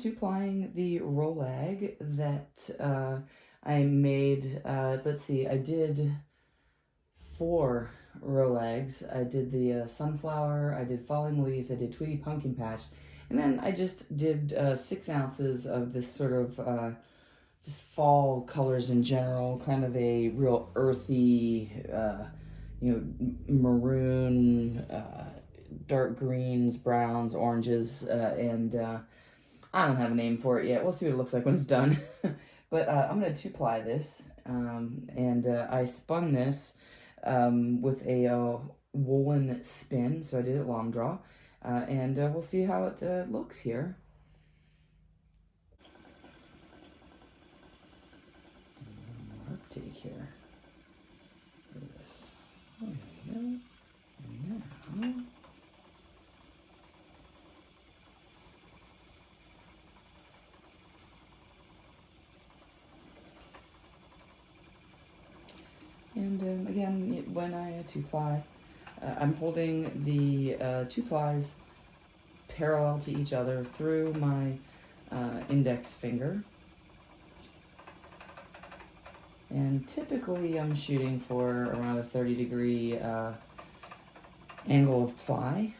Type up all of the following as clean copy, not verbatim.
two-plying the Rolag that I made. Let's see, I did 4 Rolags. I did the sunflower, I did falling leaves, I did Tweety Pumpkin Patch, and then I just did 6 ounces of this sort of just fall colors in general, kind of a real earthy, maroon, dark greens, browns, oranges, and I don't have a name for it yet. We'll see what it looks like when it's done. But I'm going to two-ply this, and I spun this with a woolen spin, so I did it long draw, and we'll see how it looks here. Update here. Look at this. There we go. And now. And again, when I two-ply, I'm holding the 2 plies parallel to each other through my index finger. And typically I'm shooting for around a 30-degree angle of ply.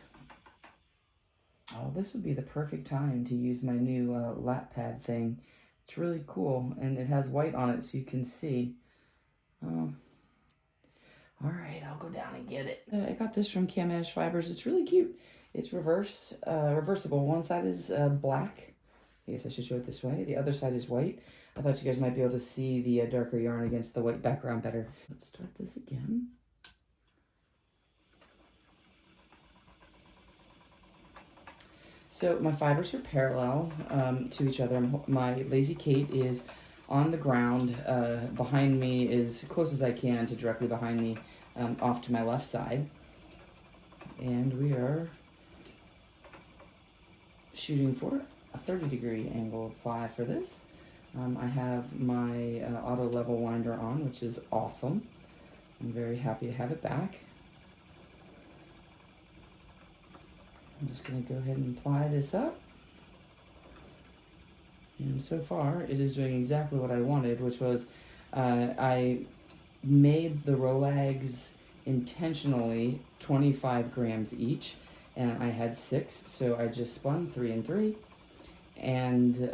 Oh, this would be the perfect time to use my new lap pad thing. It's really cool, and it has white on it so you can see. All right, I'll go down and get it. I got this from Camash Fibers. It's really cute. It's reversible. One side is black. I guess I should show it this way. The other side is white. I thought you guys might be able to see the darker yarn against the white background better. Let's start this again. So my fibers are parallel to each other. My Lazy Kate is on the ground. Behind me, as close as I can to directly behind me, off to my left side. And we are shooting for a 30-degree angle of ply for this. I have my auto level winder on, which is awesome. I'm very happy to have it back. I'm just going to go ahead and ply this up. And so far, it is doing exactly what I wanted, which was I made the Rolags intentionally 25 grams each, and I had 6, so I just spun 3 and 3. And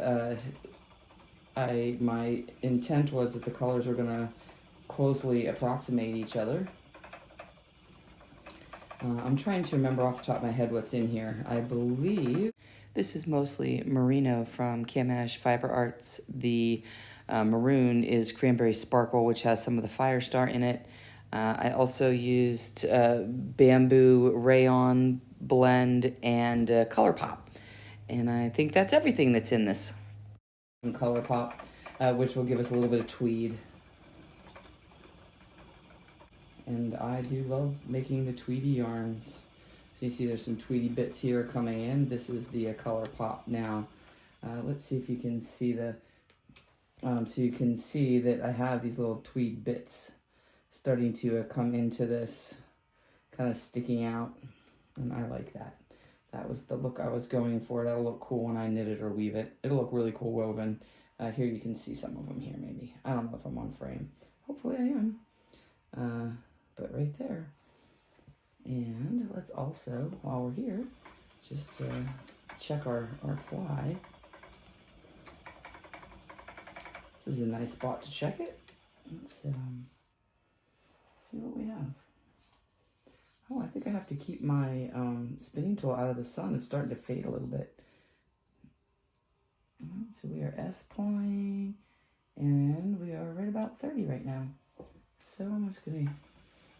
my intent was that the colors were going to closely approximate each other. I'm trying to remember off the top of my head what's in here. I believe this is mostly merino from Camash Fiber Arts. The maroon is Cranberry Sparkle, which has some of the Firestar in it. I also used bamboo rayon blend and Color Pop. And I think that's everything that's in this. Some Color Pop, which will give us a little bit of tweed. And I do love making the tweedy yarns. So you see there's some tweedy bits here coming in. This is the Color Pop now. Let's see if you can see the, so you can see that I have these little tweed bits starting to come into this, kind of sticking out. And I like that. That was the look I was going for. That'll look cool when I knit it or weave it. It'll look really cool woven. Here you can see some of them here maybe. I don't know if I'm on frame. Hopefully I am. But right there. And let's also, while we're here, just check our ply. This is a nice spot to check it. Let's see what we have. Oh, I think I have to keep my spinning tool out of the sun. It's starting to fade a little bit. So we are S-plying, and we are right about 30 right now. So I'm just going to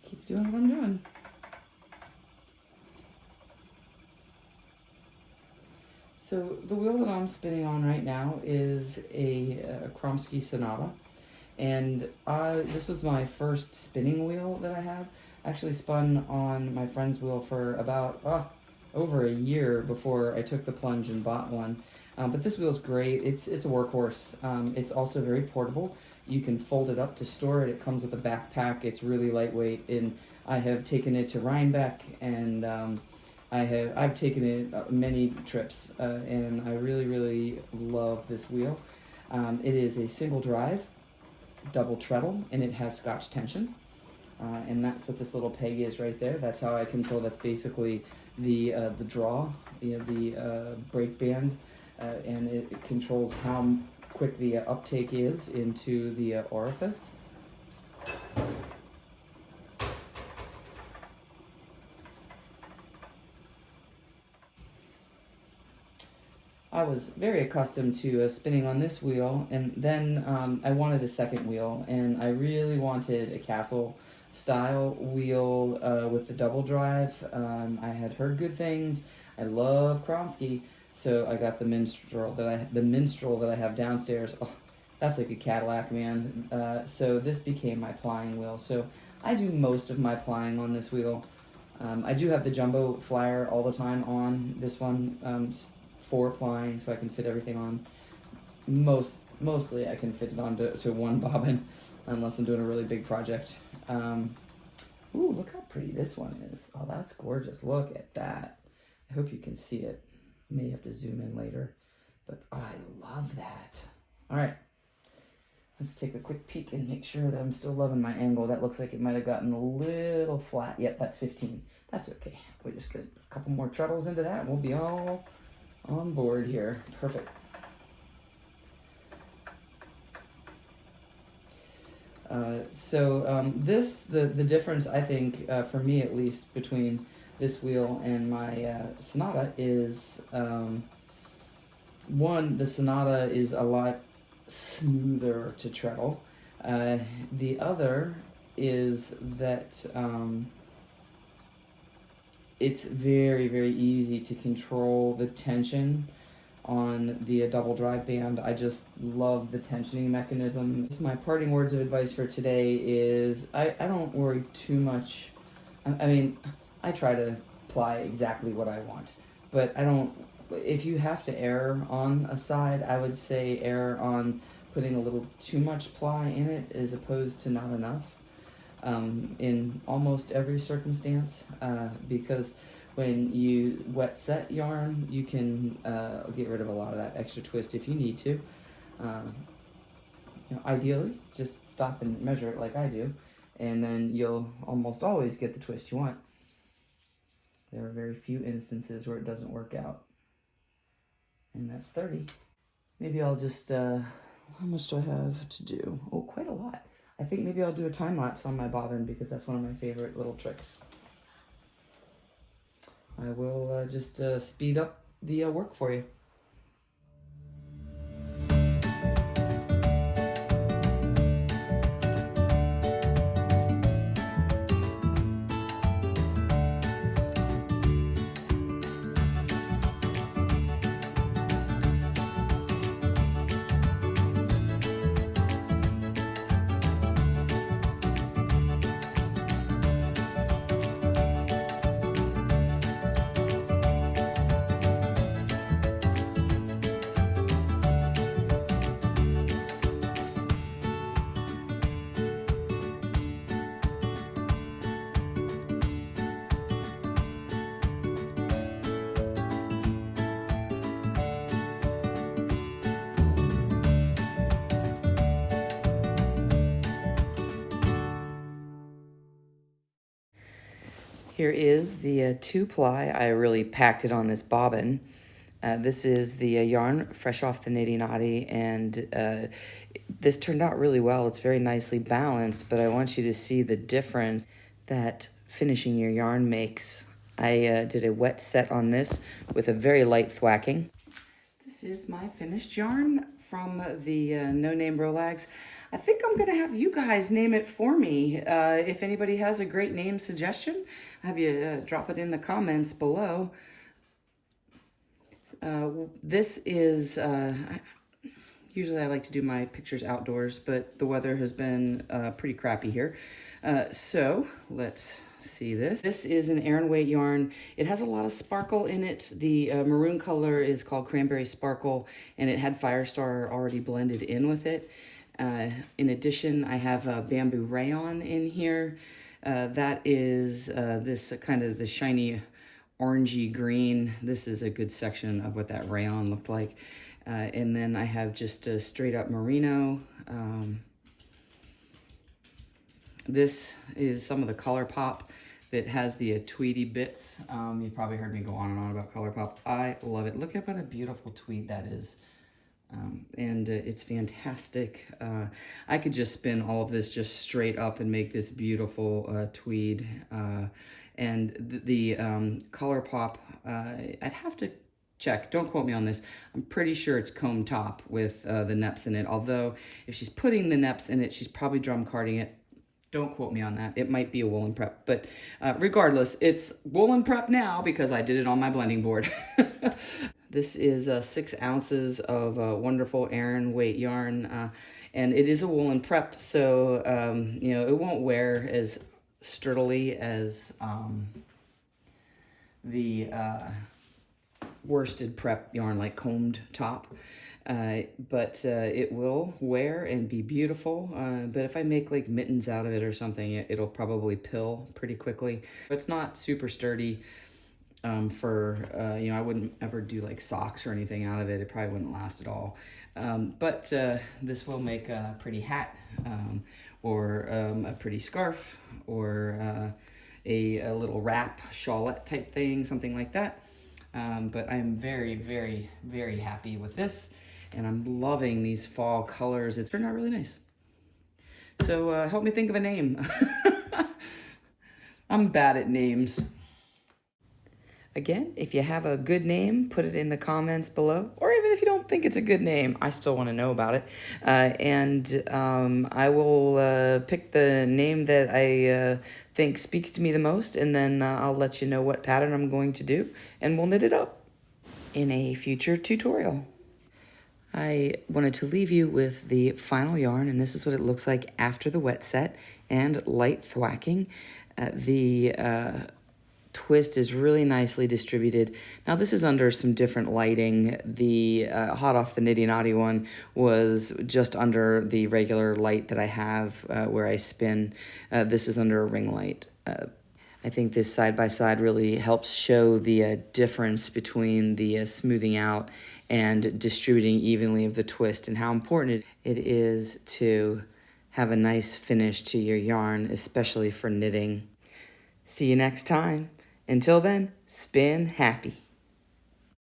keep doing what I'm doing. So the wheel that I'm spinning on right now is a Kromsky Sonata, and this was my first spinning wheel that I have. I actually spun on my friend's wheel for about over a year before I took the plunge and bought one. But this wheel's great. It's a workhorse. It's also very portable. You can fold it up to store it. It comes with a backpack. It's really lightweight, and I have taken it to Rhinebeck and I've taken it many trips, and I really love this wheel. It is a single drive, double treadle, and it has Scotch tension. And that's what this little peg is right there. That's how I control. That's basically the draw, the brake band, and it controls how quick the uptake is into the orifice. I was very accustomed to spinning on this wheel, and then I wanted a second wheel, and I really wanted a castle style wheel with the double drive. I had heard good things. I love Kronsky, so I got the Minstrel that I have downstairs. Oh, that's like a Cadillac, man. So this became my plying wheel. So I do most of my plying on this wheel. I do have the jumbo flyer all the time on this one. For plying, so I can fit everything on. Mostly I can fit it on to one bobbin, unless I'm doing a really big project. Ooh, look how pretty this one is. Oh, that's gorgeous. Look at that. I hope you can see it. May have to zoom in later, but I love that. All right, let's take a quick peek and make sure that I'm still loving my angle. That looks like it might have gotten a little flat. Yep, that's 15. That's okay. We just get a couple more treadles into that, and we'll be all on board here. Perfect. The difference, I think, for me at least, between this wheel and my Sonata is, one, the Sonata is a lot smoother to treadle. The other is that it's very easy to control the tension on the double drive band. I just love the tensioning mechanism. My parting words of advice for today is I don't worry too much. I mean, I try to ply exactly what I want, but I don't. If you have to err on a side, I would say err on putting a little too much ply in it as opposed to not enough. In almost every circumstance, because when you wet set yarn, you can get rid of a lot of that extra twist if you need to. Ideally, just stop and measure it like I do, and then you'll almost always get the twist you want. There are very few instances where it doesn't work out, and that's 30. Maybe I'll just, how much do I have to do? Oh, quite a lot. I think maybe I'll do a time lapse on my bobbin because that's one of my favorite little tricks. I will just speed up the work for you. Here is the 2-ply. I really packed it on this bobbin. This is the yarn fresh off the Nitty Notty, and this turned out really well. It's very nicely balanced, but I want you to see the difference that finishing your yarn makes. I did a wet set on this with a very light thwacking. This is my finished yarn from the No Name Rolags. I think I'm going to have you guys name it for me. If anybody has a great name suggestion, have you drop it in the comments below. This is, usually I like to do my pictures outdoors, but the weather has been pretty crappy here. So let's see this. This is an Aran weight yarn. It has a lot of sparkle in it. The maroon color is called Cranberry Sparkle, and it had Firestar already blended in with it. In addition, I have a bamboo rayon in here. That is this kind of the shiny orangey green. This is a good section of what that rayon looked like. And then I have just a straight up merino. This is some of the ColourPop that has the Tweedy bits. You probably heard me go on and on about ColourPop. I love it. Look at what a beautiful tweed that is. And it's fantastic. I could just spin all of this just straight up and make this beautiful tweed. And the ColourPop, I'd have to check. Don't quote me on this. I'm pretty sure it's comb top with the neps in it. Although if she's putting the neps in it, she's probably drum carding it. Don't quote me on that. It might be a woolen prep, but regardless, it's woolen prep now because I did it on my blending board. This is 6 ounces of wonderful Aran weight yarn, and it is a woolen prep, so you know, it won't wear as sturdily as the worsted prep yarn like combed top. But it will wear and be beautiful. But if I make like mittens out of it or something, it'll probably pill pretty quickly. It's not super sturdy for, you know, I wouldn't ever do like socks or anything out of it. It probably wouldn't last at all. But this will make a pretty hat or a pretty scarf or a little wrap shawlette type thing, something like that. But I'm very, very, very happy with this. And I'm loving these fall colors. It's turned out really nice. So help me think of a name. I'm bad at names. Again, if you have a good name, put it in the comments below. Or even if you don't think it's a good name, I still want to know about it. And I will pick the name that I think speaks to me the most. And then I'll let you know what pattern I'm going to do. And we'll knit it up in a future tutorial. I wanted to leave you with the final yarn, and this is what it looks like after the wet set and light thwacking. The twist is really nicely distributed. Now this is under some different lighting. The hot off the nitty knotty one was just under the regular light that I have where I spin. This is under a ring light. I think this side-by-side really helps show the difference between the smoothing out and distributing evenly of the twist and how important it is to have a nice finish to your yarn, especially for knitting. See you next time. Until then, spin happy.